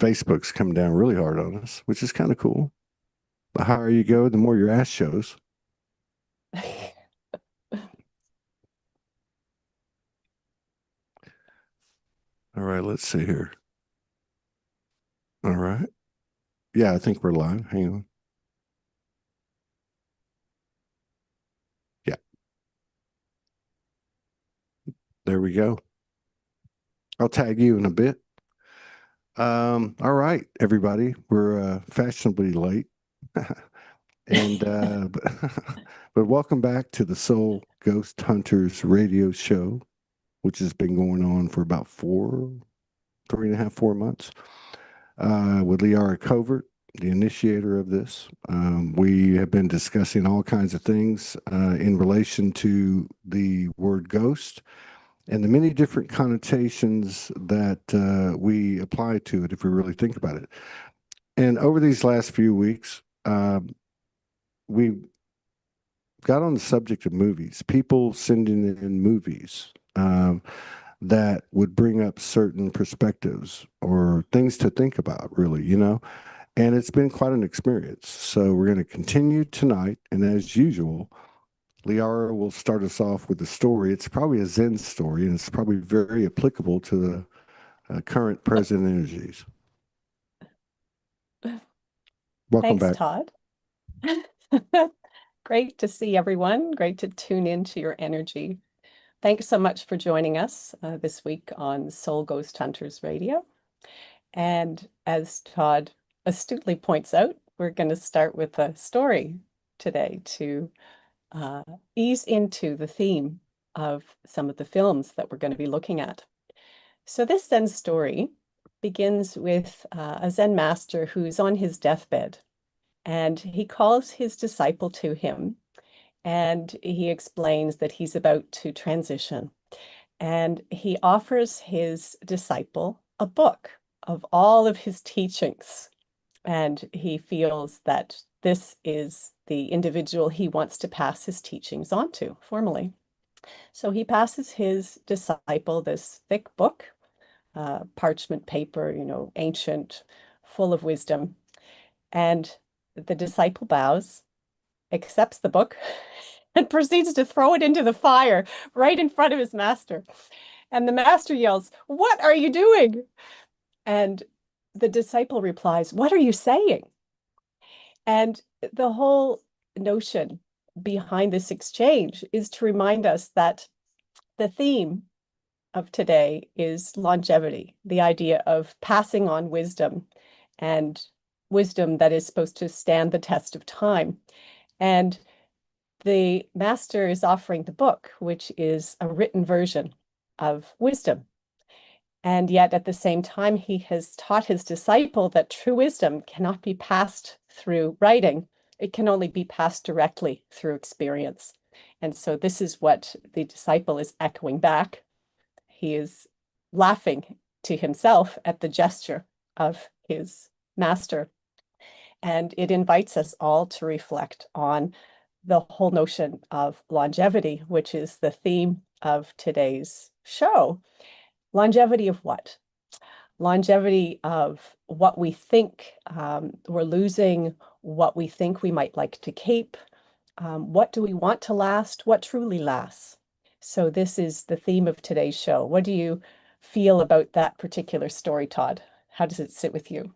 Facebook's come down really hard on us, which is kind of cool. The higher you go, the more your ass shows. All right, let's see here. All right. Yeah, I think we're live. Hang on. Yeah, there we go. I'll tag you in a bit. All right, everybody. We're fashionably late. And but welcome back to the Soul Ghost Hunters radio show, which has been going on for about 3.5, 4 months. With Liara Covert, the initiator of this. We have been discussing all kinds of things in relation to the word ghost and the many different connotations that we apply to it if we really think about it. And over these last few weeks, we got on the subject of movies, people sending in movies that would bring up certain perspectives or things to think about, really, and it's been quite an experience. So we're going to continue tonight. And as usual, Liara will start us off with a story. It's probably a Zen story, and it's probably very applicable to the current present energies. Welcome Thanks, back. Todd. Great to see everyone. Great to tune into your energy. Thanks so much for joining us this week on Soul Ghost Hunters Radio. And as Todd astutely points out, we're going to start with a story today to ease into the theme of some of the films that we're going to be looking at. So this Zen story begins with a Zen master who's on his deathbed, and he calls his disciple to him, and he explains that he's about to transition. And he offers his disciple a book of all of his teachings. And he feels that this is the individual he wants to pass his teachings on to formally. So he passes his disciple this thick book, parchment paper, ancient, full of wisdom. And the disciple bows, accepts the book, and proceeds to throw it into the fire right in front of his master. And the master yells, "What are you doing?" And the disciple replies, "What are you saying?" And the whole notion behind this exchange is to remind us that the theme of today is longevity, the idea of passing on wisdom, and wisdom that is supposed to stand the test of time. And the master is offering the book, which is a written version of wisdom. And yet at the same time, he has taught his disciple that true wisdom cannot be passed through writing. It can only be passed directly through experience. And so this is what the disciple is echoing back. He is laughing to himself at the gesture of his master. And it invites us all to reflect on the whole notion of longevity, which is the theme of today's show. Longevity of what? Longevity of what we think we're losing, what we think we might like to keep. What do we want to last? What truly lasts? So this is the theme of today's show. What do you feel about that particular story, Todd? How does it sit with you?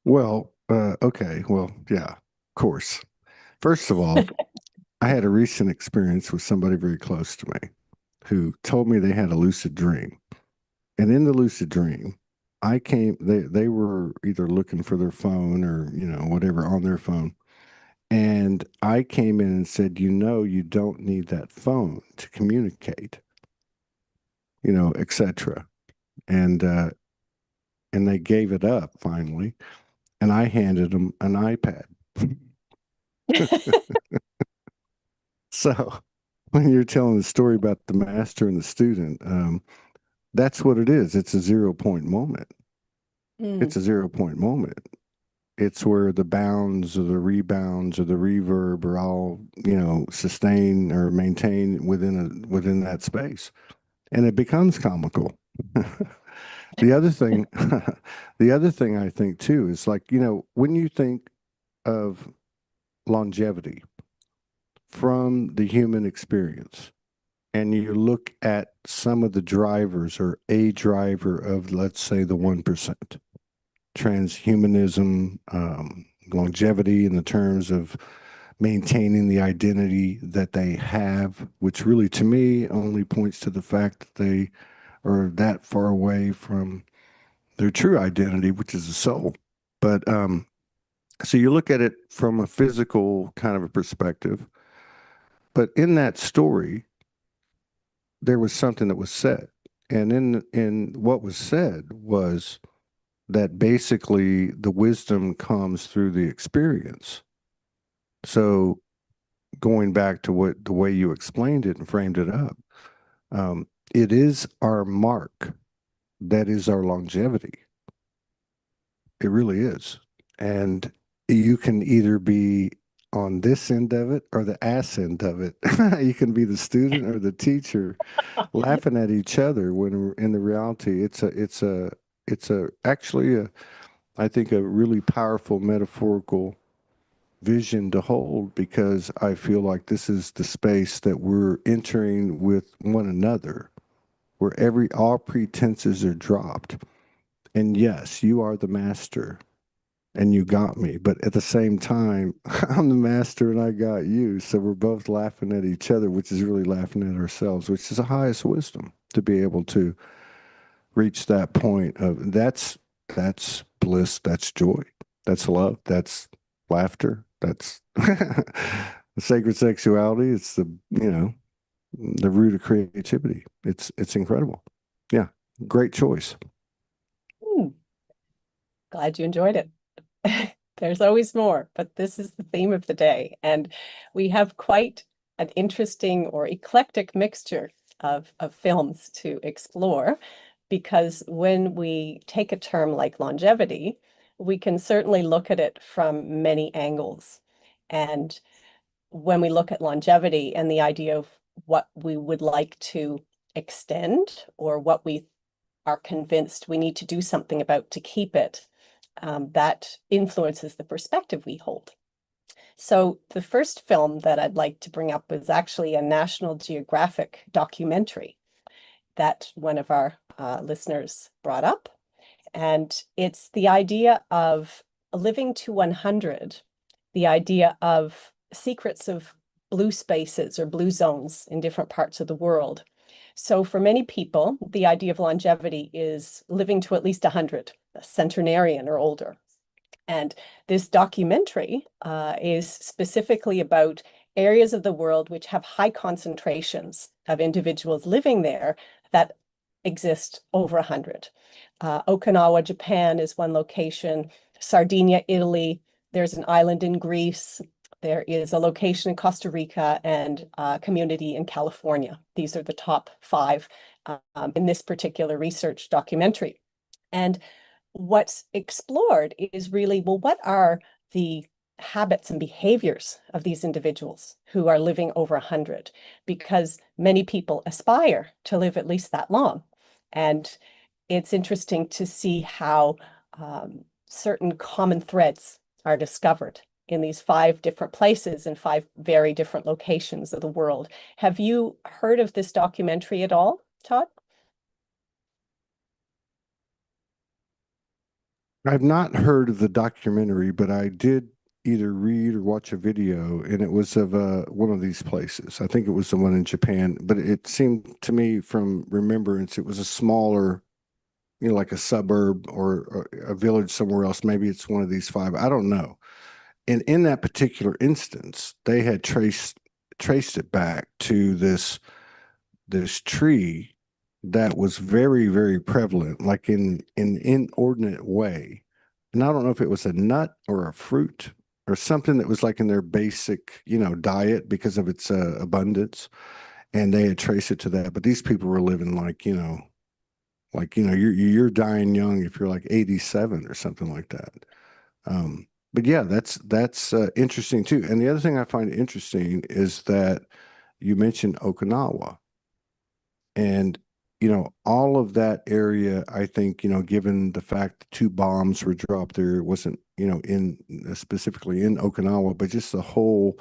Well, okay. Well, yeah, of course. First of all, I had a recent experience with somebody very close to me who told me they had a lucid dream. And in the lucid dream, they were either looking for their phone or, whatever on their phone. And I came in and said, you don't need that phone to communicate, etc. And they gave it up finally. And I handed them an iPad. So when you're telling the story about the master and the student, that's what it is. It's a 0 point moment. It's a 0 point moment. It's where the bounds or the rebounds or the reverb are all, sustain or maintain within that space. And it becomes comical. The other thing, the other thing I think too is like, when you think of longevity from the human experience, and you look at some of the drivers or a driver of, let's say, the 1%, transhumanism, longevity in the terms of maintaining the identity that they have, which really to me only points to the fact that they are that far away from their true identity, which is the soul. But so you look at it from a physical kind of a perspective, but in that story, there was something that was said. And in what was said was that basically the wisdom comes through the experience. So going back to what the way you explained it and framed it up, it is our mark that is our longevity. It really is. And you can either be on this end of it or the ass end of it. You can be the student or the teacher laughing at each other when in the reality it's actually a I think a really powerful metaphorical vision to hold, because I feel like this is the space that we're entering with one another, where all pretenses are dropped. And yes, you are the master and you got me, but at the same time, I'm the master and I got you. So we're both laughing at each other, which is really laughing at ourselves, which is the highest wisdom, to be able to reach that point of that's bliss, that's joy, that's love, that's laughter, that's sacred sexuality. It's the root of creativity. It's incredible. Yeah, great choice. Hmm, glad you enjoyed it. There's always more, but this is the theme of the day. And we have quite an interesting or eclectic mixture of films to explore, because when we take a term like longevity, we can certainly look at it from many angles. And when we look at longevity and the idea of what we would like to extend, or what we are convinced we need to do something about to keep it, that influences the perspective we hold. So the first film that I'd like to bring up is actually a National Geographic documentary that one of our listeners brought up. And it's the idea of living to 100, the idea of secrets of blue spaces or blue zones in different parts of the world. So for many people, the idea of longevity is living to at least 100, a centenarian or older. And this documentary is specifically about areas of the world which have high concentrations of individuals living there that exist over 100. Okinawa, Japan is one location. Sardinia, Italy. There's an island in Greece. There is a location in Costa Rica and a community in California. These are the top 5 in this particular research documentary. And what's explored is really, well, what are the habits and behaviors of these individuals who are living over 100? Because many people aspire to live at least that long. And it's interesting to see how certain common threads are discovered in these 5 different places and 5 very different locations of the world. Have you heard of this documentary at all, Todd? I've not heard of the documentary, but I did either read or watch a video, and it was of one of these places. I think it was the one in Japan, but it seemed to me from remembrance it was a smaller, like a suburb or a village somewhere else. Maybe it's one of these 5. I don't know. And in that particular instance, they had traced it back to this tree that was very, very prevalent, like in an inordinate way. And I don't know if it was a nut or a fruit or something that was like in their basic, diet because of its abundance. And they had traced it to that. But these people were living you're dying young if you're like 87 or something like that. But yeah, that's interesting too. And the other thing I find interesting is that you mentioned Okinawa. And, all of that area, I think, given the fact that two bombs were dropped there, it wasn't, in specifically in Okinawa, but just the whole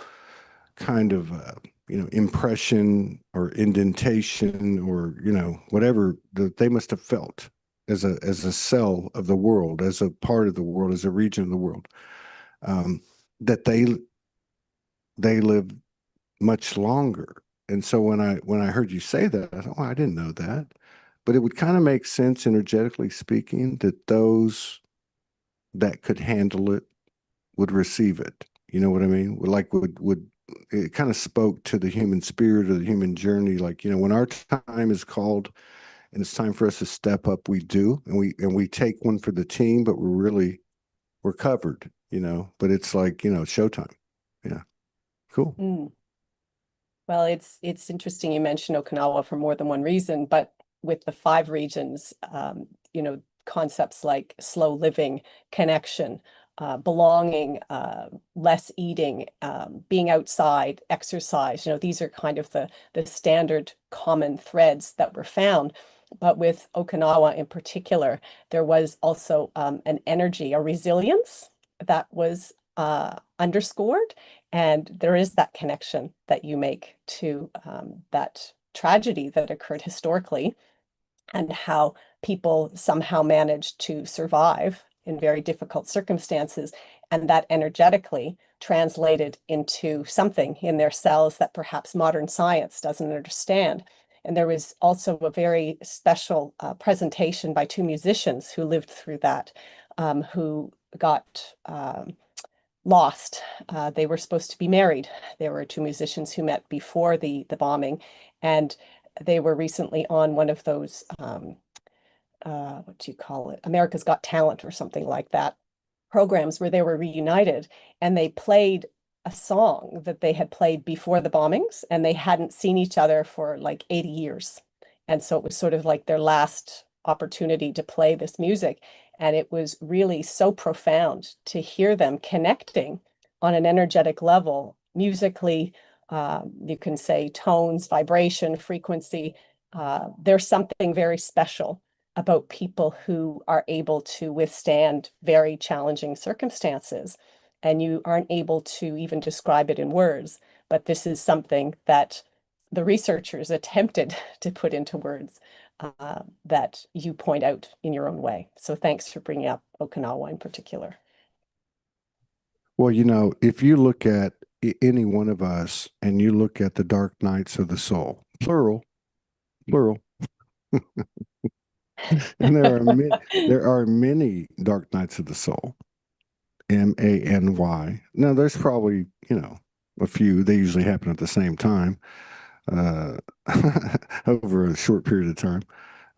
kind of, impression or indentation or, whatever that they must have felt as a cell of the world, as a part of the world, as a region of the world, um, that they live much longer. And so when I heard you say that, I thought, oh, I didn't know that. But it would kind of make sense, energetically speaking, that those that could handle it would receive it. You know what I mean? Like would it kind of spoke to the human spirit or the human journey. Like, when our time is called and it's time for us to step up, we do, and we take one for the team, but we're covered, but it's like, showtime. Yeah. Cool. Mm. Well, it's interesting you mentioned Okinawa for more than one reason, but with the five regions, concepts like slow living, connection, belonging, less eating, being outside, exercise, these are kind of the standard common threads that were found. But with Okinawa in particular, there was also an energy, a resilience that was underscored. And there is that connection that you make to that tragedy that occurred historically and how people somehow managed to survive in very difficult circumstances. And that energetically translated into something in their cells that perhaps modern science doesn't understand. And there was also a very special presentation by two musicians who lived through that, who got lost. They were supposed to be married. There were two musicians who met before the bombing, and they were recently on one of those what do you call it? America's Got Talent or something like that programs where they were reunited, and they played a song that they had played before the bombings, and they hadn't seen each other for like 80 years. And so it was sort of like their last opportunity to play this music. And it was really so profound to hear them connecting on an energetic level, musically. You can say tones, vibration, frequency. There's something very special about people who are able to withstand very challenging circumstances. And you aren't able to even describe it in words, but this is something that the researchers attempted to put into words that you point out in your own way. So thanks for bringing up Okinawa in particular. Well, if you look at any one of us and you look at the dark nights of the soul, plural, plural, and there are many dark nights of the soul, Many. Now, there's probably, a few. They usually happen at the same time, uh, over a short period of time.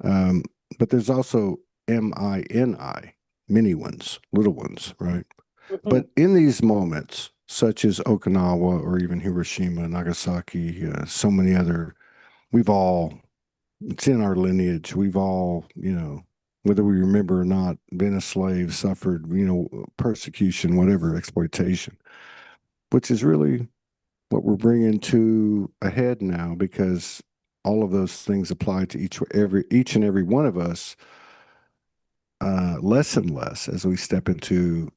Um, but there's also Mini, many ones, little ones, right? Mhm. But in these moments, such as Okinawa or even Hiroshima, Nagasaki, so many other, we've all, it's in our lineage. We've all, whether we remember or not, been a slave, suffered, persecution, whatever, exploitation, which is really what we're bringing to a head now, because all of those things apply to each and every one of us, less and less as we step into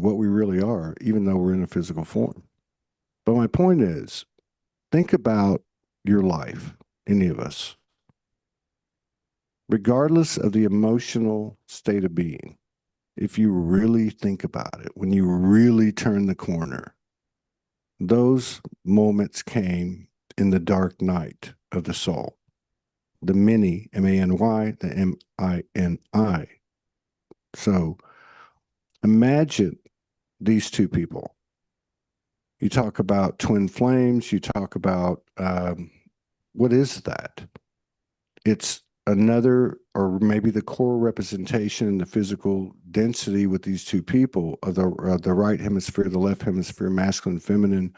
what we really are, even though we're in a physical form. But my point is, think about your life, any of us, regardless of the emotional state of being. If you really think about it, when you really turn the corner, those moments came in the dark night of the soul. The many, Many, the Mini. So imagine these two people. You talk about twin flames, you talk about, what is that? It's another, or maybe the core representation in the physical density with these two people of the right hemisphere, the left hemisphere, masculine, feminine,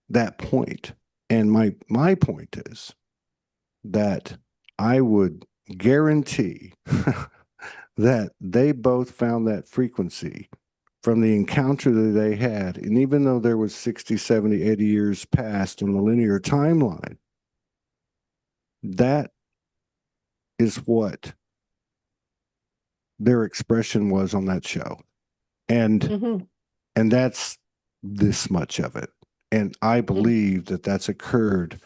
that point. And my point is that I would guarantee that they both found that frequency from the encounter that they had. And even though there was 60, 70, 80 years past on the linear timeline, that is what their expression was on that show. And Mhm. and that's this much of it. And I Mhm. believe that that's occurred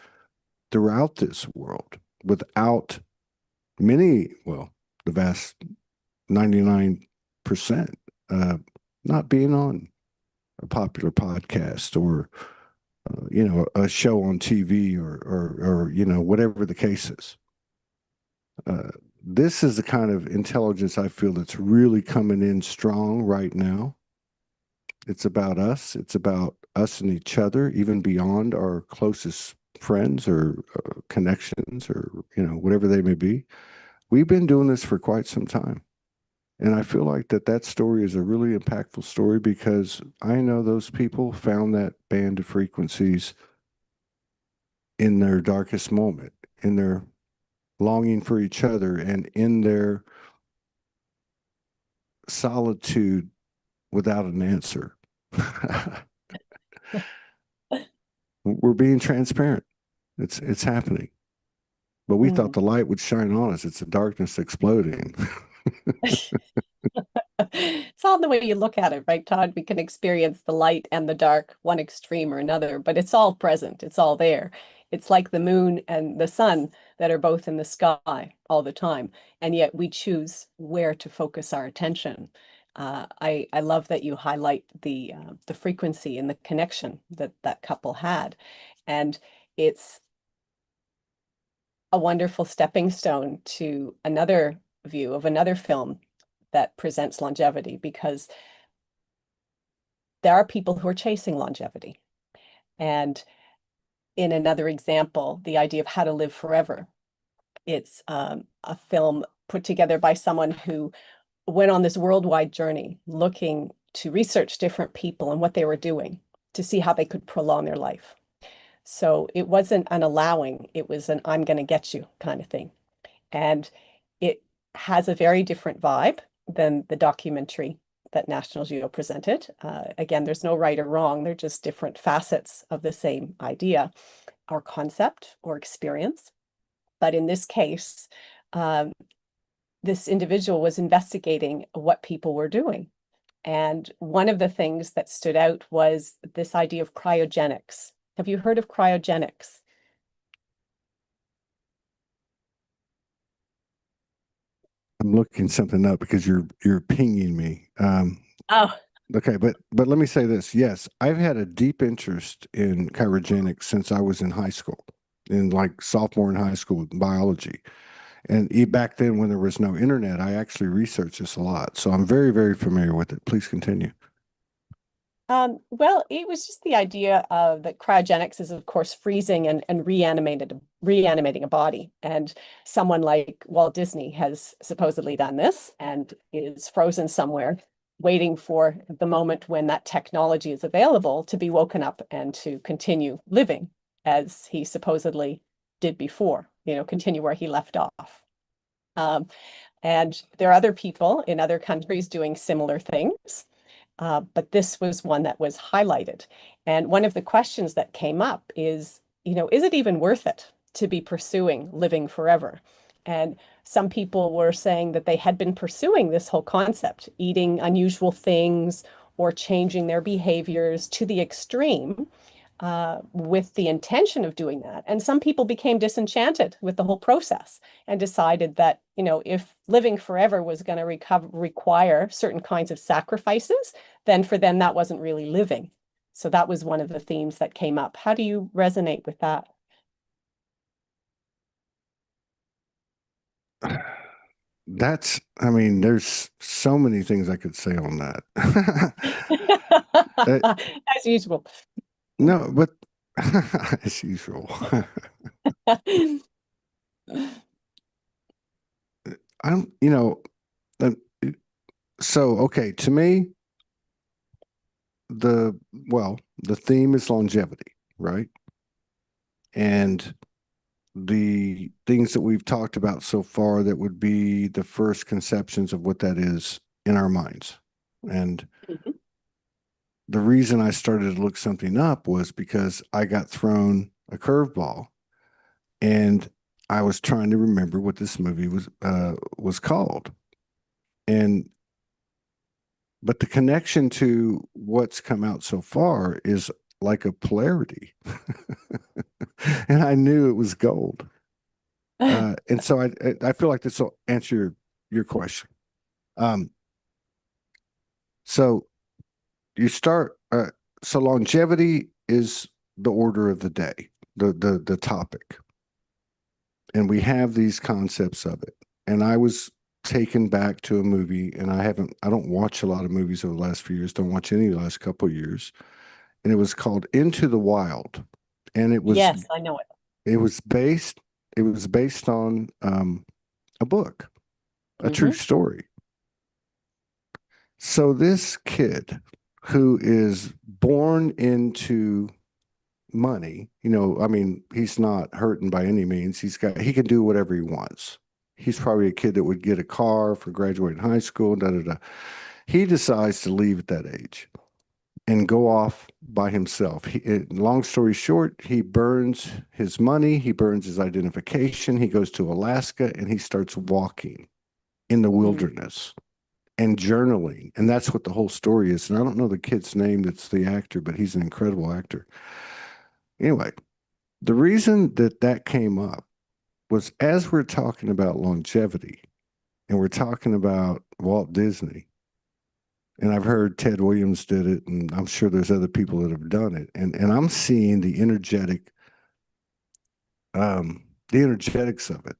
throughout this world without many, well, the vast 99% not being on a popular podcast or a show on TV or whatever the case is. Uh, this is the kind of intelligence I feel that's really coming in strong right now. It's about us. It's about us and each other, even beyond our closest friends or connections or whatever they may be. We've been doing this for quite some time. And I feel like that story is a really impactful story because I know those people found that band of frequencies in their darkest moment, in their longing for each other, and in their solitude without an answer. We're being transparent. It's happening. But we thought Mm. the light would shine on us. It's the darkness exploding. It's all the way you look at it, right, Todd? We can experience the light and the dark, one extreme or another, but it's all present. It's all there. It's like the moon and the sun that are both in the sky all the time, and yet we choose where to focus our attention. I love that you highlight the frequency and the connection that that couple had, and it's a wonderful stepping stone to another view of another film that presents longevity because there are people who are chasing longevity. And in another example, the idea of how to live forever. It's a film put together by someone who went on this worldwide journey looking to research different people and what they were doing to see how they could prolong their life. So it wasn't an allowing, it was an I'm going to get you kind of thing. And it has a very different vibe than the documentary that National Geo presented. Again, there's no right or wrong, they're just different facets of the same idea or concept or experience. But in this case, um, this individual was investigating what people were doing. And one of the things that stood out was this idea of cryogenics. Have you heard of cryogenics? I'm looking something up because you're pinging me. Oh, Okay, but let me say this. Yes, I've had a deep interest in cryogenics since I was in high school, in like sophomore in high school in biology. And back then, when there was no internet, I actually researched this a lot. So I'm very, very familiar with it. Please continue. well, it was just the idea of that cryogenics is, of course, freezing and reanimating a body. And someone like Walt Disney has supposedly done this and is frozen somewhere, waiting for the moment when that technology is available to be woken up and to continue living as he supposedly did before, continue where he left off. Um, and there are other people in other countries doing similar things. But this was one that was highlighted. And one of the questions that came up is, is it even worth it to be pursuing living forever? And some people were saying that they had been pursuing this whole concept, eating unusual things or changing their behaviors to the extreme with the intention of doing that. And some people became disenchanted with the whole process and decided that, if living forever was going to require certain kinds of sacrifices, then for them that wasn't really living. So that was one of the themes that came up. How do you resonate with that? I mean, there's so many things I could say on that. Uh, As usual. no, but as usual, I'm, uh, so okay, to me, the theme is longevity, right? And the things that we've talked about so far that would be the first conceptions of what that is in our minds. And Mhm. the reason I started to look something up was because I got thrown a curveball. And I was trying to remember what this movie was called, and but the connection to what's come out so far is like a polarity, and I knew it was gold. And so I feel like this will answer your question. Um, so you start. So longevity is the order of the day, the topic, and we have these concepts of it. And I was taken back to a movie, and I don't watch a lot of movies over the last few years. Don't watch any of the last couple of years. And it was called Into the Wild, and Yes, I know it. it was based it was based on a book, a true Hmm. story. So this kid who is born into money, I mean, he's not hurting by any means. He can do whatever he wants. He's probably a kid that would get a car for graduating high school, da da da. He decides to leave at that age and go off by himself. Long story short, he burns his money, he burns his identification, he goes to Alaska and he starts walking in the Mm. wilderness and journaling. And that's what the whole story is. And I don't know the kid's name that's the actor, but he's an incredible actor. Anyway, the reason that that came up was as we're talking about longevity and we're talking about Walt Disney, and I've heard Ted Williams did it, and I'm sure there's other people that have done it. And I'm seeing the energetics of it.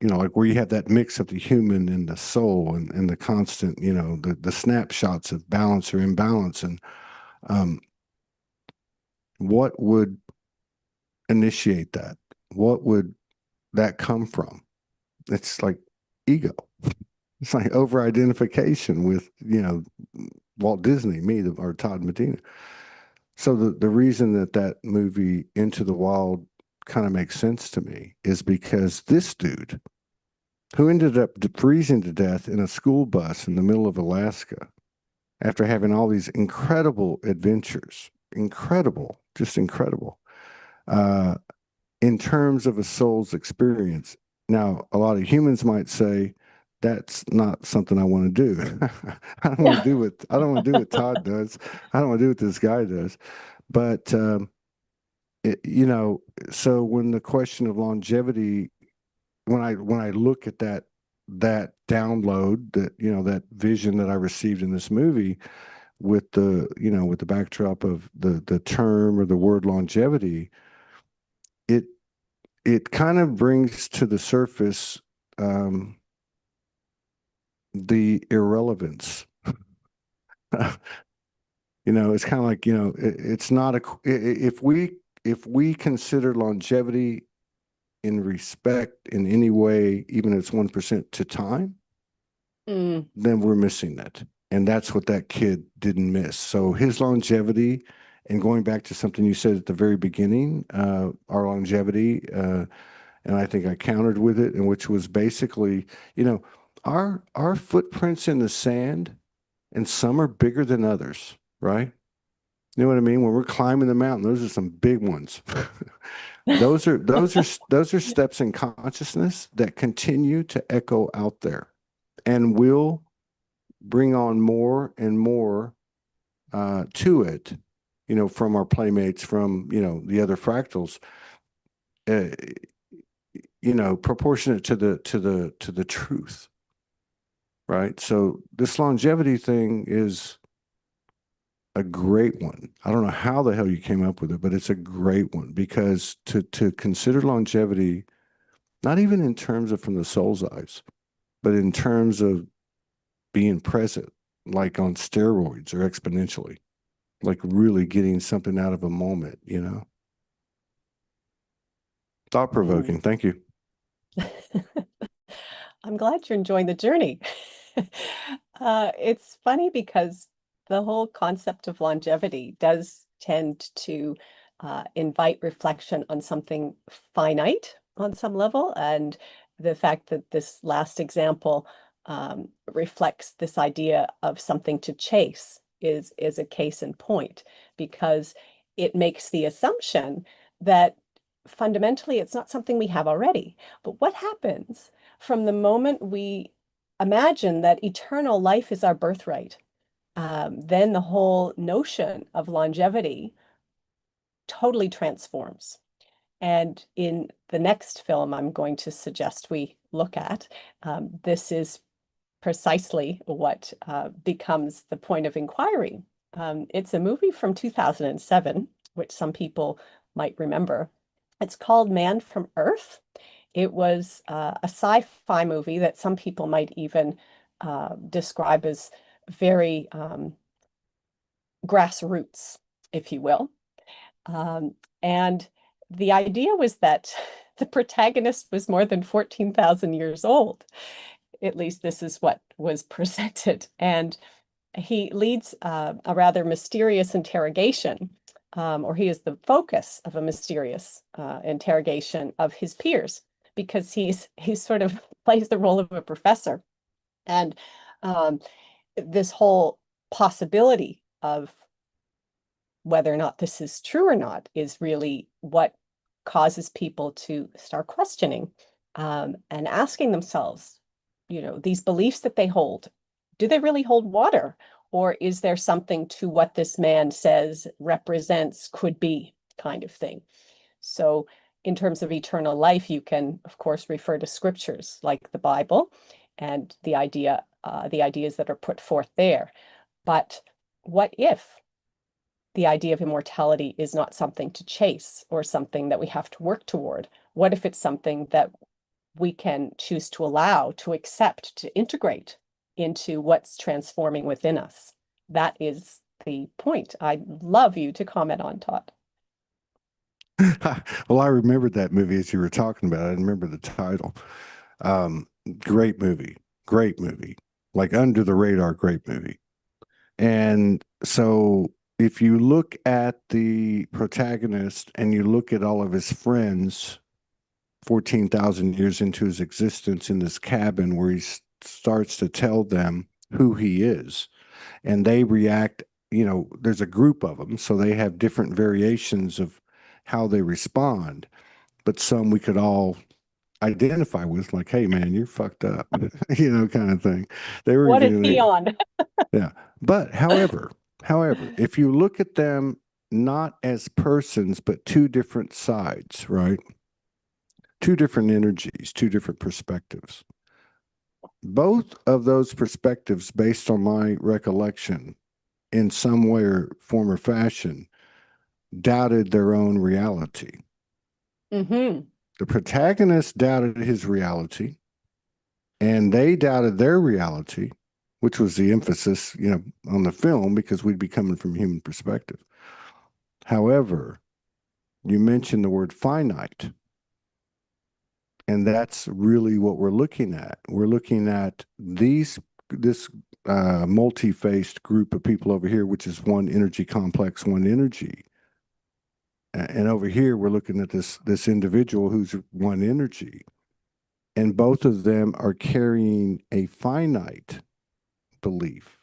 Like where you have that mix of the human and the soul and the constant, the snapshots of balance or imbalance. And um, what would initiate that? What would that come from? It's like ego. It's like over identification with, Walt Disney, or Todd Medina. So the reason that that movie Into the Wild kind of makes sense to me is because this dude who ended up freezing to death in a school bus in the middle of Alaska after having all these incredible adventures, incredible, just incredible, uh, in terms of a soul's experience. Now, a lot of humans might say, that's not something I want to do. I don't want to do what Todd does. I don't want to do what this guy does. But it, so when the question of longevity, when I look at that download, that vision that I received in this movie with the backdrop of the term or the word longevity, it it kind of brings to the surface um, the irrelevance. It's kind of like, it's not if we consider longevity in respect in any way, even if it's 1% to time, Mm. then we're missing it. And that's what that kid didn't miss. So his longevity, and going back to something you said at the very beginning, our longevity, and I think I countered with it, and which was basically, our footprints in the sand, and some are bigger than others, right? You know what I mean? When we're climbing the mountain, those are some big ones. Those are steps in consciousness that continue to echo out there and will bring on more and more to it, from our playmates, from the other fractals, uh, proportionate to the truth, right? So this longevity thing is a great one. I don't know how the hell you came up with it, but it's a great one because to consider longevity, not even in terms of from the soul's eyes, but in terms of being present, like on steroids or exponentially, like really getting something out of a moment. Thought Mm. provoking. Thank you. I'm glad you're enjoying the journey. It's funny because the whole concept of longevity does tend to invite reflection on something finite on some level. And the fact that this last example reflects this idea of something to chase is a case in point, because it makes the assumption that fundamentally, it's not something we have already. But what happens from the moment we imagine that eternal life is our birthright? Then the whole notion of longevity totally transforms. And in the next film I'm going to suggest we look at, this is precisely what becomes the point of inquiry. It's a movie from 2007, which some people might remember. It's called Man from Earth. It was a sci-fi movie that some people might even describe as very grassroots, if you will. Um, and the idea was that the protagonist was more than 14,000 years old. At least this is what was presented. And he leads a rather mysterious interrogation, or he is the focus of a mysterious interrogation of his peers, because he's sort of plays the role of a professor. And um, this whole possibility of whether or not this is true or not is really what causes people to start questioning and asking themselves, these beliefs that they hold, do they really hold water? Or is there something to what this man says represents, could be, kind of thing? So, in terms of eternal life, you can, of course, refer to scriptures like the Bible and the ideas that are put forth there. But what if the idea of immortality is not something to chase or something that we have to work toward? What if it's something that we can choose to allow, to accept, to integrate into what's transforming within us? That is the point I'd love you to comment on, Todd. Well, I remembered that movie as you were talking about it. I remember the title. Um, Great movie, great movie, like under the radar, great movie. And so if you look at the protagonist and you look at all of his friends 14,000 years into his existence in this cabin where he starts to tell them who he is, and they react, there's a group of them, so they have different variations of how they respond, but some we could all identify with, like, hey man, you're fucked up, kind of thing. They were What is even he on? yeah. But however, if you look at them not as persons, but two different sides, right? Two different energies, two different perspectives. Both of those perspectives, based on my recollection, in some way or form or fashion, doubted their own reality. Mm-hmm. The protagonist doubted his reality, and they doubted their reality, which was the emphasis, on the film, because we'd be coming from human perspective. However, you mentioned the word finite, and that's really what we're looking at. We're looking at this multi-faced group of people over here, which is one energy complex, one energy. And over here, we're looking at this individual who's one energy. And both of them are carrying a finite belief,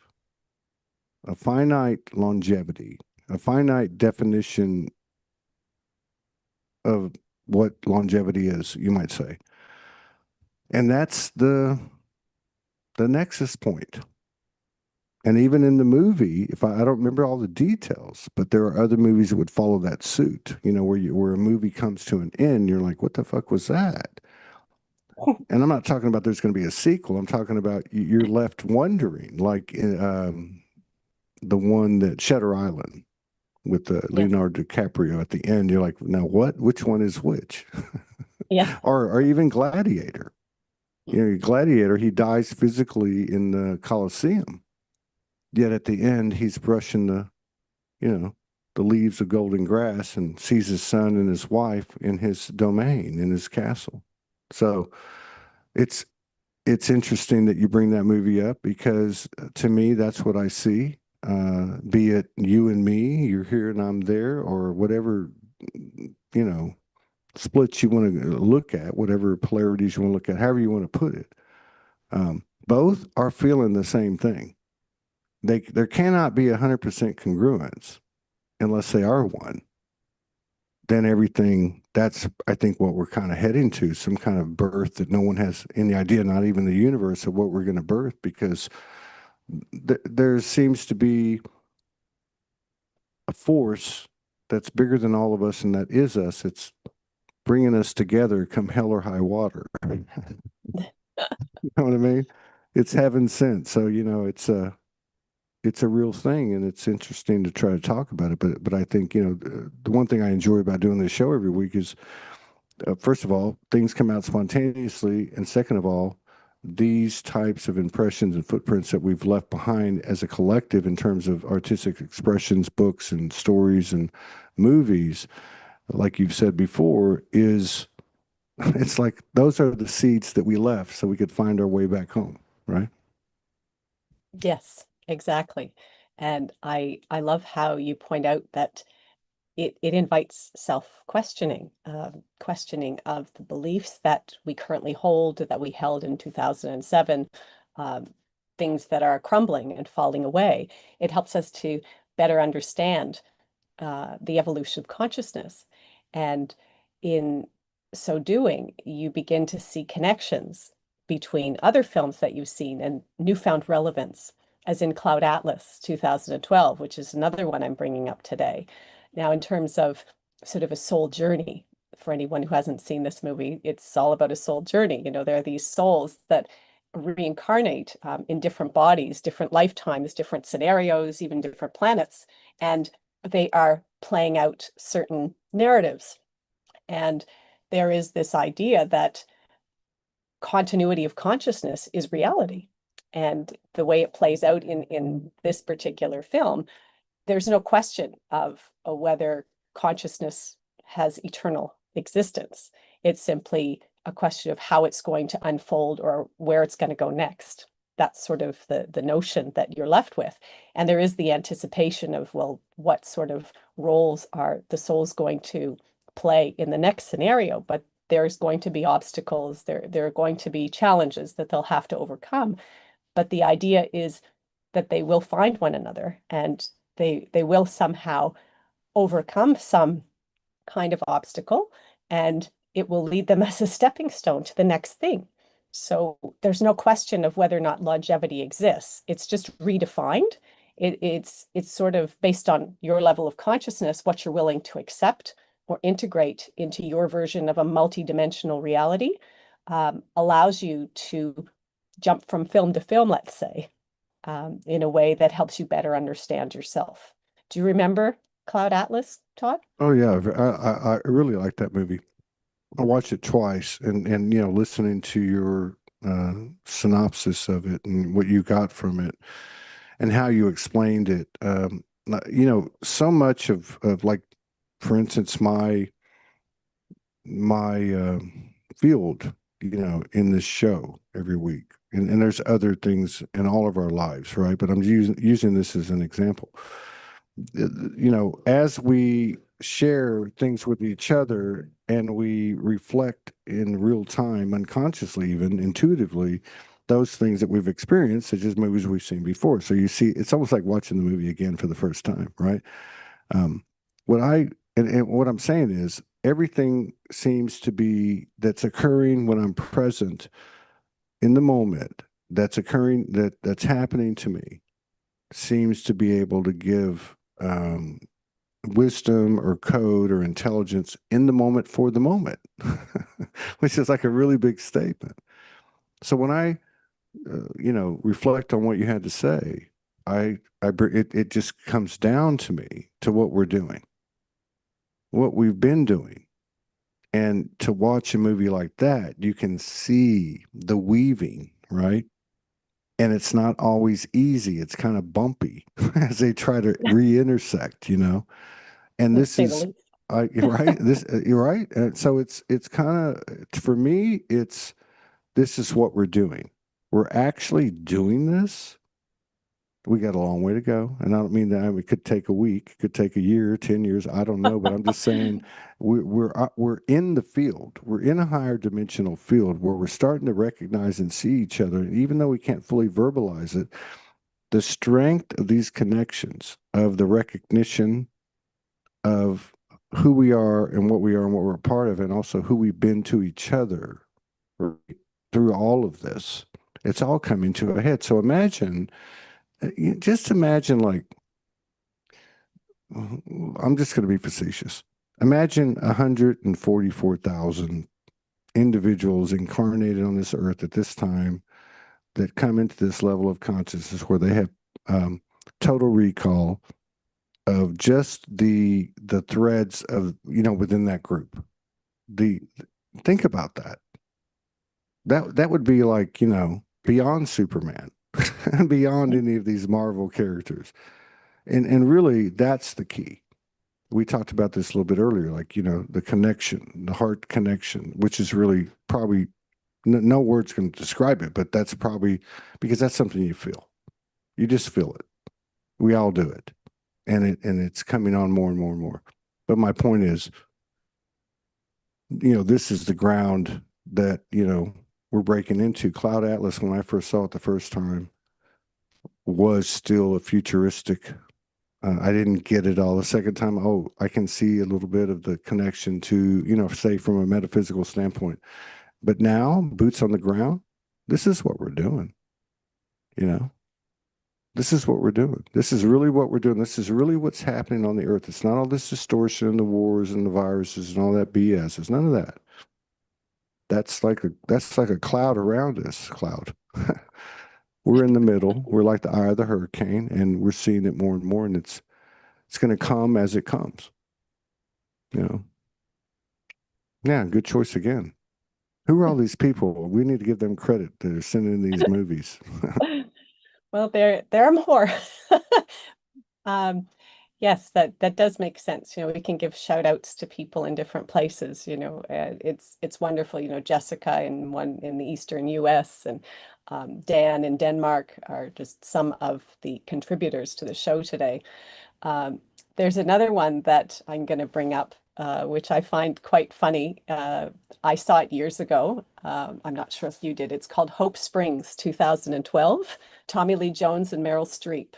a finite longevity, a finite definition of what longevity is, you might say. And that's the nexus point. And even in the movie, if I don't remember all the details, but there are other movies that would follow that suit, where a movie comes to an end, you're like, what the fuck was that? And I'm not talking about there's going to be a sequel. I'm talking about you're left wondering, like the one that Shutter Island with Yes. Leonardo DiCaprio at the end. You're like, now what? Which one is which? Yes. Or even Gladiator. Gladiator, he dies physically in the Colosseum. Yet at the end, he's brushing you know, the leaves of golden grass and sees his son and his wife in his domain, in his castle. So it's it's interesting that you bring that movie up because to me, that's what I see. Be it you and me, you're here and I'm there, or whatever, splits you want to look at, whatever polarities you want to look at, however you want to put it. Both are feeling the same thing. There cannot be 100% congruence unless they are one. then everything, that's, I think, what we're kind of heading to, some kind of birth that no one has any idea, not even the universe, of what we're going to birth, because there seems to be a force that's bigger than all of us, and that is us. It's bringing us together come hell or high water. You know what I mean? It's heaven sent. So, it's a real thing, and it's interesting to try to talk about it. But I think, the one thing I enjoy about doing this show every week is, first of all, things come out spontaneously, and second of all, these types of impressions and footprints that we've left behind as a collective in terms of artistic expressions, books and stories and movies, like you've said before, is it's like those are the seeds that we left so we could find our way back home, right? Yes, exactly. And I love how you point out that it invites self-questioning, questioning of the beliefs that we currently hold, that we held in 2007, um, things that are crumbling and falling away. It helps us to better understand the evolution of consciousness. And in so doing, you begin to see connections between other films that you've seen and newfound relevance, as in Cloud Atlas 2012, which is another one I'm bringing up today. Now, in terms of sort of a soul journey, for anyone who hasn't seen this movie, it's all about a soul journey. There are these souls that reincarnate in different bodies, different lifetimes, different scenarios, even different planets. And they are playing out certain narratives. And there is this idea that continuity of consciousness is reality. And the way it plays out in this particular film, there's no question of whether consciousness has eternal existence. It's simply a question of how it's going to unfold or where it's going to go next. That's sort of the notion that you're left with. And there is the anticipation of, well, what sort of roles are the souls going to play in the next scenario? But there's going to be obstacles, there are going to be challenges that they'll have to overcome. But the idea is that they will find one another, and they will somehow overcome some kind of obstacle, and it will lead them as a stepping stone to the next thing. So there's no question of whether or not longevity exists. It's just redefined. It's sort of based on your level of consciousness, what you're willing to accept or integrate into your version of a multidimensional reality, allows you to jump from film to film, let's say, in a way that helps you better understand yourself. Do you remember Cloud Atlas, Todd? Oh yeah, I really like that movie. I watched it twice, and listening to your synopsis of it and what you got from it and how you explained it. So much of, like, for instance, my field, in this show every week, and there's other things in all of our lives, right? But I'm using this as an example. As we share things with each other and we reflect in real time, unconsciously, even intuitively, those things that we've experienced, such as movies we've seen before. So you see, it's almost like watching the movie again for the first time, right? Um, what I and what I'm saying is everything seems to be that's occurring when I'm present in the moment, that's happening to me, seems to be able to give wisdom or code or intelligence in the moment for the moment, which is like a really big statement. So when I, reflect on what you had to say, it just comes down to me to what we're doing, what we've been doing. And to watch a movie like that, you can see the weaving, right? And it's not always easy. It's kind of bumpy as they try to re-intersect. And To this say the is, least. you're right. You're right. So it's kind of, for me, this is what we're doing. We're actually doing this. We got a long way to go, and I don't mean that it could take a week, it could take a year, 10 years. I don't know, but I'm just saying we're in the field. We're in a higher dimensional field where we're starting to recognize and see each other, and even though we can't fully verbalize it, the strength of these connections, of the recognition of who we are and what we are and what we're a part of, and also who we've been to each other right, through all of this. It's all coming to a head. So imagine, just imagine, like, I'm just going to be facetious. Imagine 144,000 individuals incarnated on this earth at this time that come into this level of consciousness where they have um, total recall of just the threads of, within that group. The Think about that. That would be like, beyond Superman, beyond any of these Marvel characters. And really that's the key. We talked about this a little bit earlier, like, the connection, the heart connection, which is really probably no words can describe it, but that's probably because that's something you feel. You just feel it. We all do it. And it's coming on more and more and more. But my point is, this is the ground that, we're breaking into. Cloud Atlas, when I first saw it the first time, was still a futuristic. I didn't get it all the second time. Oh, I can see a little bit of the connection to, say from a metaphysical standpoint. But now, boots on the ground, this is what we're doing. You know, this is what we're doing. This is really what we're doing. This is really what's happening on the earth. It's not all this distortion and the wars and the viruses and all that BS. It's none of that. That's like a cloud around us. Cloud. We're in the middle. We're like the eye of the hurricane, and we're seeing it more and more. And it's going to come as it comes. You know. Yeah. Good choice again. Who are all these people? We need to give them credit that are sending these movies. Well, there are more. Yes, that does make sense. We can give shout outs to people in different places. It's wonderful. Jessica in one in the Eastern US and Dan in Denmark are just some of the contributors to the show today. Um, there's another one that I'm going to bring up, which I find quite funny. I saw it years ago. I'm not sure if you did. It's called Hope Springs 2012, Tommy Lee Jones and Meryl Streep.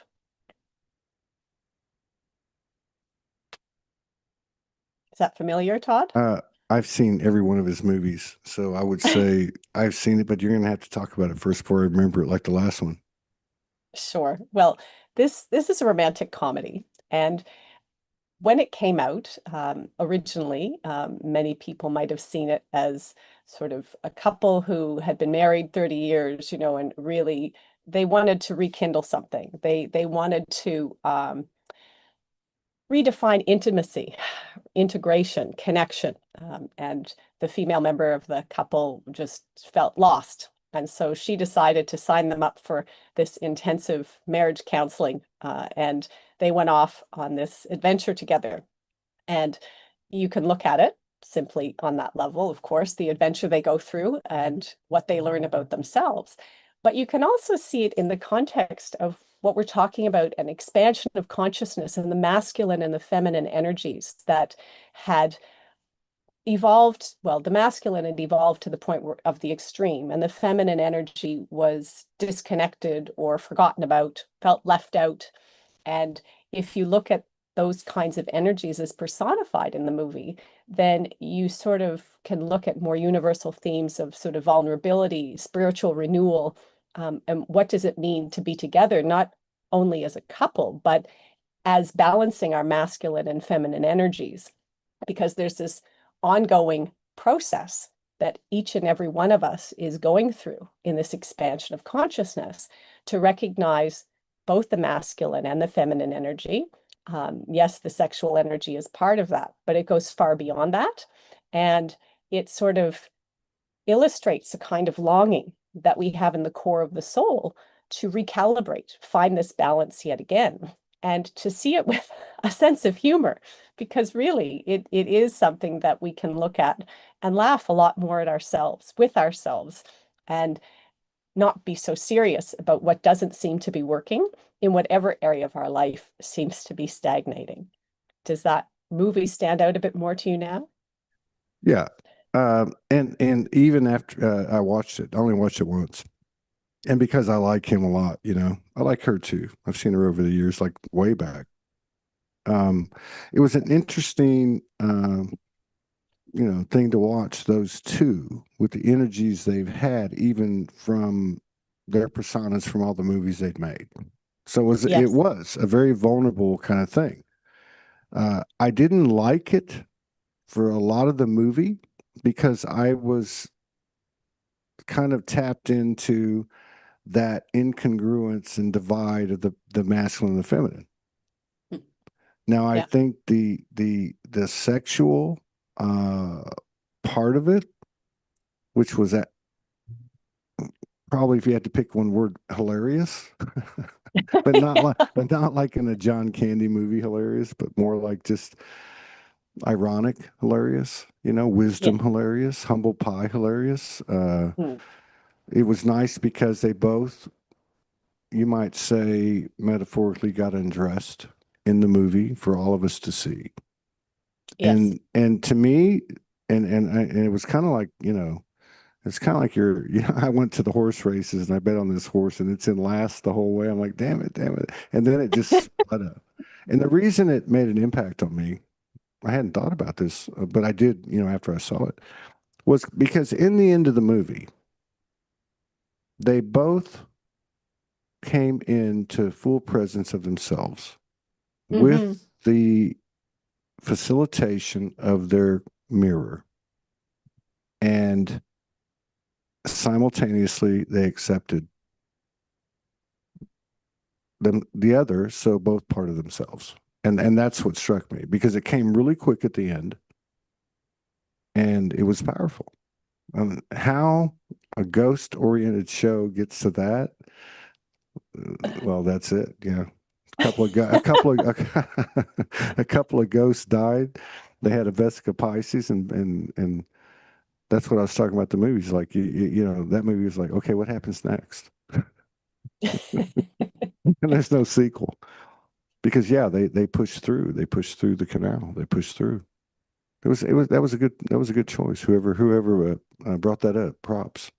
Is that familiar, Todd? Uh, I've seen every one of his movies, so I would say I've seen it, but you're gonna have to talk about it first before I remember it, like the last one. Sure. Well, this is a romantic comedy, and when it came out originally, many people might have seen it as sort of a couple who had been married 30 years, and really they wanted to rekindle something. They wanted to redefine intimacy, integration, connection. And the female member of the couple just felt lost. And so she decided to sign them up for this intensive marriage counseling. And they went off on this adventure together. And you can look at it simply on that level, of course, the adventure they go through and what they learn about themselves. But you can also see it in the context of what we're talking about, an expansion of consciousness and the masculine and the feminine energies that had evolved. Well, the masculine had evolved to the point of the extreme, and the feminine energy was disconnected or forgotten about, felt left out. And if you look at those kinds of energies as personified in the movie, then you sort of can look at more universal themes of sort of vulnerability, spiritual renewal, and what does it mean to be together, not only as a couple, but as balancing our masculine and feminine energies, because there's this ongoing process that each and every one of us is going through in this expansion of consciousness to recognize both the masculine and the feminine energy. Yes, the sexual energy is part of that, but it goes far beyond that. And it sort of illustrates a kind of longing that we have in the core of the soul to recalibrate, find this balance yet again, and to see it with a sense of humor, because really it is something that we can look at and laugh a lot more at ourselves, with ourselves, and not be so serious about what doesn't seem to be working in whatever area of our life seems to be stagnating. Does that movie stand out a bit more to you now? Yeah. And even after I watched it, I only watched it once. And because I like him a lot, I like her too. I've seen her over the years, like way back. um, it was an interesting, thing to watch those two with the energies they've had, even from their personas from all the movies they've made. So it Yes. was a very vulnerable kind of thing. I didn't like it for a lot of the movie because I was kind of tapped into that incongruence and divide of the masculine and the feminine. Mm. Now, I Yeah. think the sexual uh, part of it, which was that probably if you had to pick one word, hilarious, but not like in a John Candy movie hilarious, but more like just ironic hilarious, Yeah. wisdom hilarious, humble pie hilarious. Mm. It was nice because they both, you might say, metaphorically got undressed in the movie for all of us to see. Yes. And to me, and it was kind of like, it's kind of like I went to the horse races and I bet on this horse and it's in last the whole way. I'm like, damn it, damn it. And then it just split up. And the reason it made an impact on me, I hadn't thought about this, but I did, after I saw it, was because in the end of the movie, they both came into full presence of themselves Hmm. with the facilitation of their mirror. And simultaneously, they accepted the other, so both part of themselves. And that's what struck me because it came really quick at the end and it was powerful. How a ghost oriented show gets to that, well, that's it. Yeah. A couple of ghosts died. They had a Vesica Pisces, and that's what I was talking about. The movies, like that movie was like, okay, what happens next? And there's no sequel because yeah, they pushed through. They pushed through the canal. They pushed through. It was that was a good choice. Whoever brought that up, props.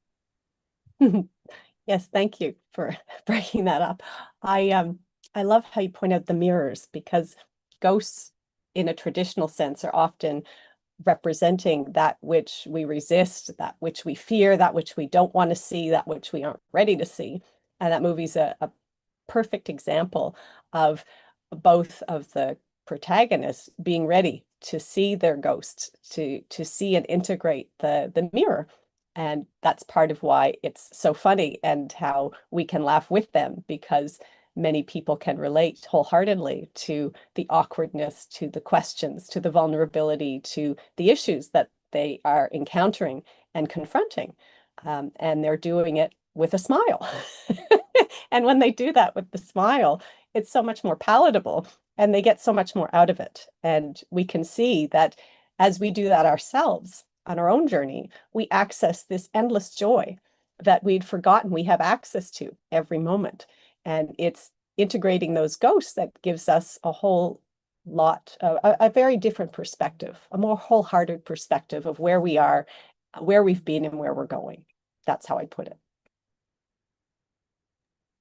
Yes, thank you for breaking that up. I love how you point out the mirrors because ghosts in a traditional sense are often representing that which we resist, that which we fear, that which we don't want to see, that which we aren't ready to see. And that movie's a perfect example of both of the protagonists being ready to see their ghosts, to see and integrate the mirror. And that's part of why it's so funny and how we can laugh with them because many people can relate wholeheartedly to the awkwardness, to the questions, to the vulnerability, to the issues that they are encountering and confronting. And they're doing it with a smile. And when they do that with the smile, it's so much more palatable and they get so much more out of it. And we can see that as we do that ourselves on our own journey, we access this endless joy that we'd forgotten we have access to every moment. And it's integrating those ghosts that gives us a whole lot, a very different perspective, a more wholehearted perspective of where we are, where we've been, and where we're going. That's how I put it.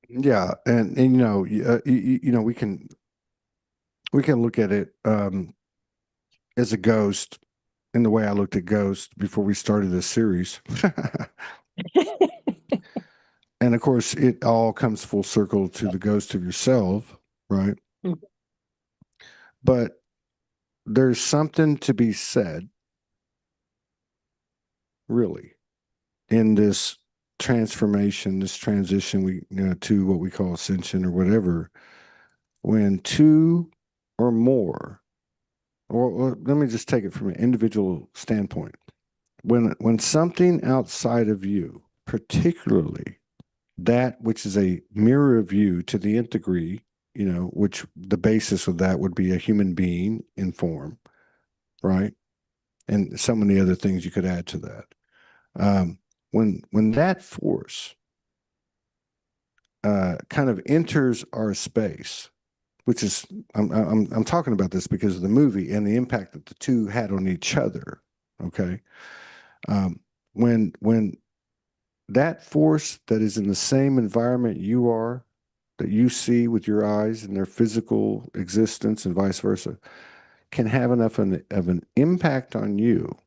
Yeah, and we can look at it as a ghost in the way I looked at Ghost before we started this series. And of course, it all comes full circle to the ghost of yourself, right? But there's something to be said, really, in this transformation, this transition to what we call ascension or whatever, when two or more, or let me just take it from an individual standpoint. When something outside of you, particularly that which is a mirror of you to the nth degree, which the basis of that would be a human being in form, right? And so many other things you could add to that. When that force kind of enters our space, which is I'm talking about this because of the movie and the impact that the two had on each other. Okay, when that force that is in the same environment you are that you see with your eyes and their physical existence and vice versa can have enough of an impact on you,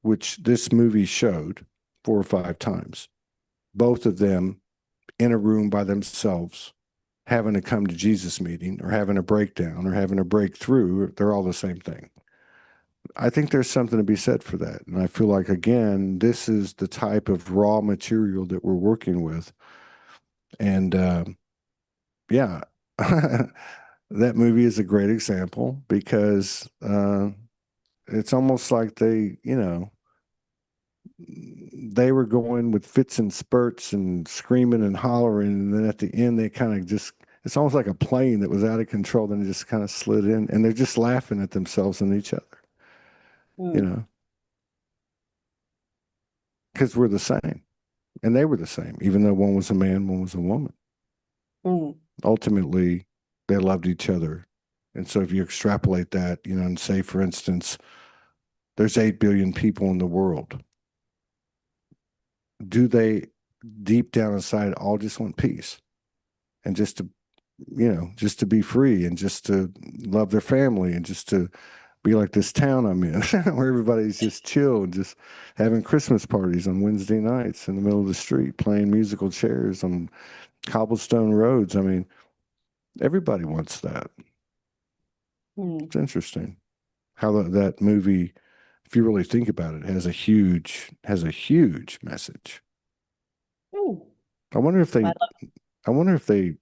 which this movie showed 4 or 5 times. Both of them in a room by themselves, having a come to Jesus meeting or having a breakdown or having a breakthrough, they're all the same thing. I think there's something to be said for that. And I feel like, again, this is the type of raw material that we're working with. And yeah, that movie is a great example because it's almost like they were going with fits and spurts and screaming and hollering. And then at the end, they kind of just, it's almost like a plane that was out of control. Then it just kind of slid in and they're just laughing at themselves and each other, you Mm, know, because we're the same. And they were the same, even though one was a man, one was a woman. mm, Ultimately, they loved each other. And so if you extrapolate that, and say, for instance, there's 8 billion people in the world, do they deep down inside all just want peace and just to be free and just to love their family and just to be like this town I'm in where everybody's just chill and just having Christmas parties on Wednesday nights in the middle of the street, playing musical chairs on cobblestone roads. I mean, everybody wants that. mm. It's interesting how that movie, if you really think about it, has a huge message. Mm. I wonder if I they I wonder if they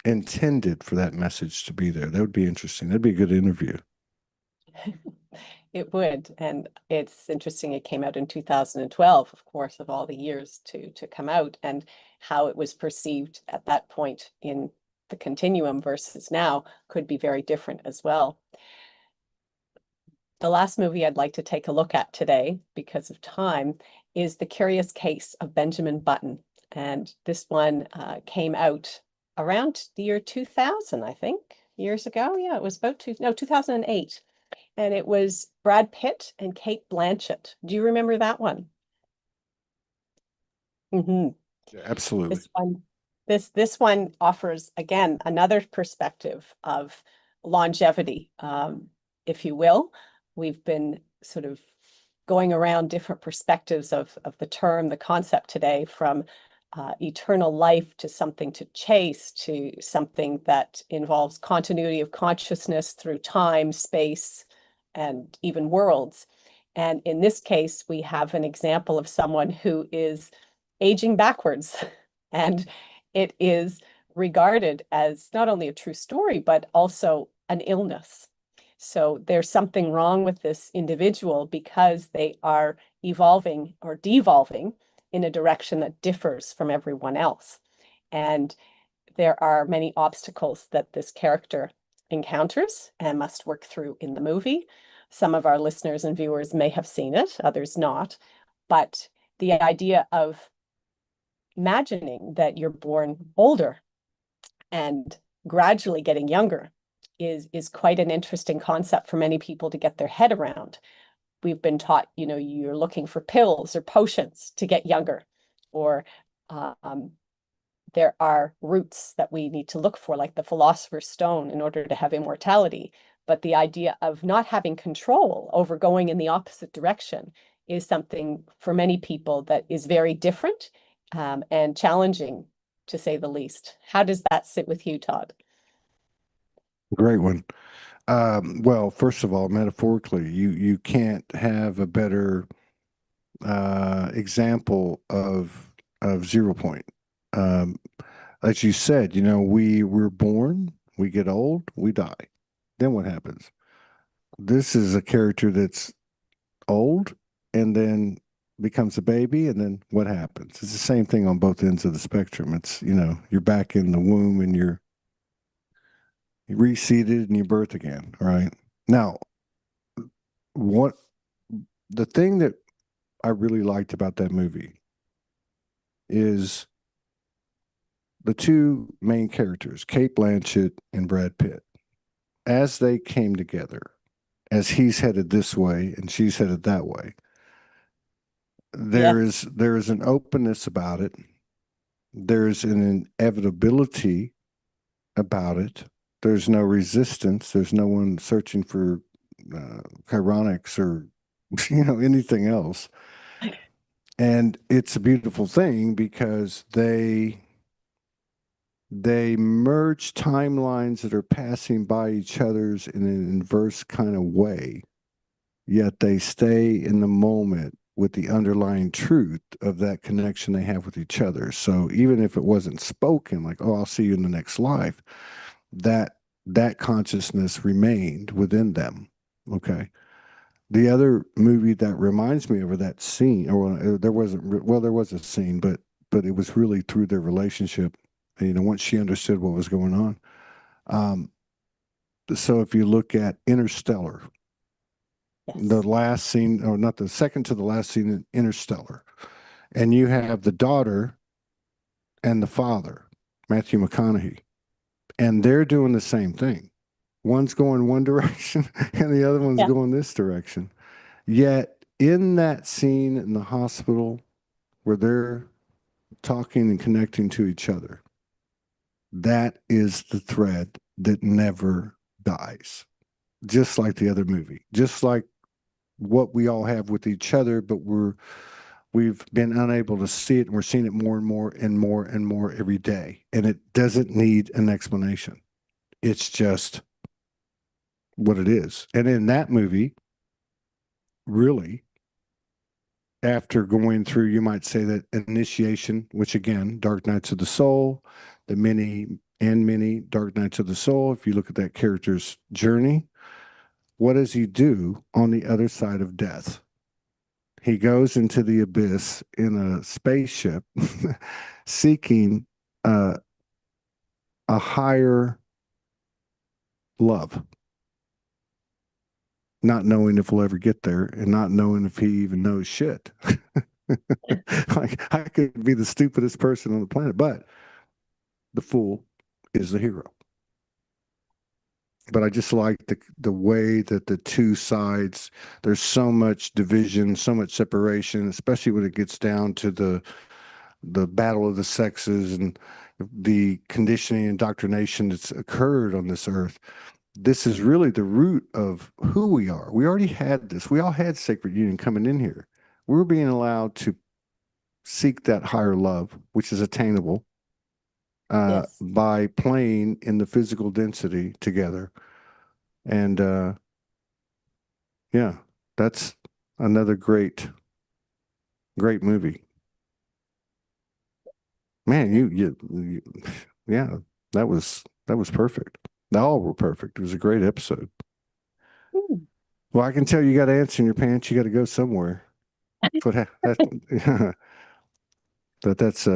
intended for that message to be there. That would be interesting. That'd be a good interview. It would, and it's interesting. It came out in 2012, of course, of all the years to come out, and how it was perceived at that point in the continuum versus now could be very different as well. The last movie I'd like to take a look at today, because of time, is The Curious Case of Benjamin Button, and this one came out around the year 2000, I think, years ago. Yeah, it was about 2008. And it was Brad Pitt and Kate Blanchett. Do you remember that one? Hmm. Yeah, absolutely. This one, this one offers again another perspective of longevity, if you will. We've been sort of going around different perspectives of the term, the concept today, from eternal life to something to chase to something that involves continuity of consciousness through time, space, and even worlds. And in this case, we have an example of someone who is aging backwards. And it is regarded as not only a true story, but also an illness. So there's something wrong with this individual because they are evolving or devolving in a direction that differs from everyone else. And there are many obstacles that this character encounters and must work through in the movie. Some of our listeners and viewers may have seen it, others not. But the idea of imagining that you're born older and gradually getting younger is quite an interesting concept for many people to get their head around. We've been taught, you're looking for pills or potions to get younger, or um, there are roots that we need to look for, like the philosopher's stone, in order to have immortality. But the idea of not having control over going in the opposite direction is something for many people that is very different, and challenging, to say the least. How does that sit with you, Todd? Great one. Well, first of all, metaphorically, you can't have a better example of 0 point. Um, as you said, we're born, we get old, we die. Then what happens? This is a character that's old and then becomes a baby, and then what happens? It's the same thing on both ends of the spectrum. It's, you're back in the womb and you're reseated and you birth again, right? Now, what the thing that I really liked about that movie is the two main characters, Kate Blanchett and Brad Pitt, as they came together, as he's headed this way and she's headed that way. There Yes. is there is an openness about it there's an inevitability about it. There's no resistance. There's no one searching for chironics or anything else. And it's a beautiful thing because they merge timelines that are passing by each other's in an inverse kind of way, yet they stay in the moment with the underlying truth of that connection they have with each other. So even if it wasn't spoken, like, oh, I'll see you in the next life, that that consciousness remained within them. Okay. The other movie that reminds me of that scene, or there wasn't, well, there was a scene, but it was really through their relationship. Once she understood what was going on. Um, so if you look at Interstellar, the Yes. last scene, or not the second to the last scene in Interstellar, and you have the daughter and the father, Matthew McConaughey, and they're doing the same thing. One's going one direction and the other one's Yeah. going this direction. Yet in that scene in the hospital where they're talking and connecting to each other, that is the thread that never dies. Just like the other movie, just like what we all have with each other, but we've been unable to see it, and we're seeing it more and more and more and more every day. And it doesn't need an explanation. It's just what it is. And in that movie, really, after going through, you might say that initiation, which again, Dark Nights of the Soul, the many Dark Nights of the Soul, if you look at that character's journey, what does he do on the other side of death? He goes into the abyss in a spaceship seeking uh, a higher love, not knowing if we'll ever get there and not knowing if he even knows shit. Like, I could be the stupidest person on the planet, but the fool is the hero. But I just like the way that the two sides, there's so much division, so much separation, especially when it gets down to the battle of the sexes and the conditioning and indoctrination that's occurred on this earth. This is really the root of who we are. We already had this. We all had sacred union coming in here. We're being allowed to seek that higher love, which is attainable Yes. by playing in the physical density together. And yeah, that's another great movie. Man, yeah, that was perfect. They all were perfect. It was a great episode. Hmm. Well, I can tell you got ants in your pants. You got to go somewhere. That that's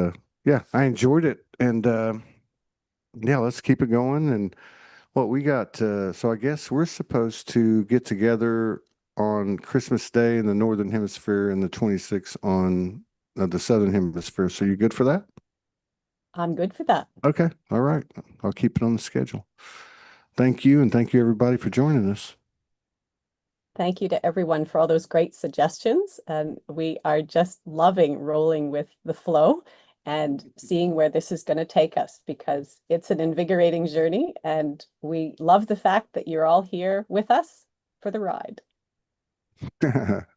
yeah. I enjoyed it, and yeah, let's keep it going. And what we got. So I guess we're supposed to get together on Christmas Day in the Northern Hemisphere and the 26th on the Southern Hemisphere. So you good for that? I'm good for that. Okay. All right. I'll keep it on the schedule. Thank you, and thank you everybody for joining us. Thank you to everyone for all those great suggestions. And we are just loving rolling with the flow and seeing where this is going to take us because it's an invigorating journey. And we love the fact that you're all here with us for the ride.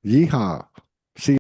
Yeehaw.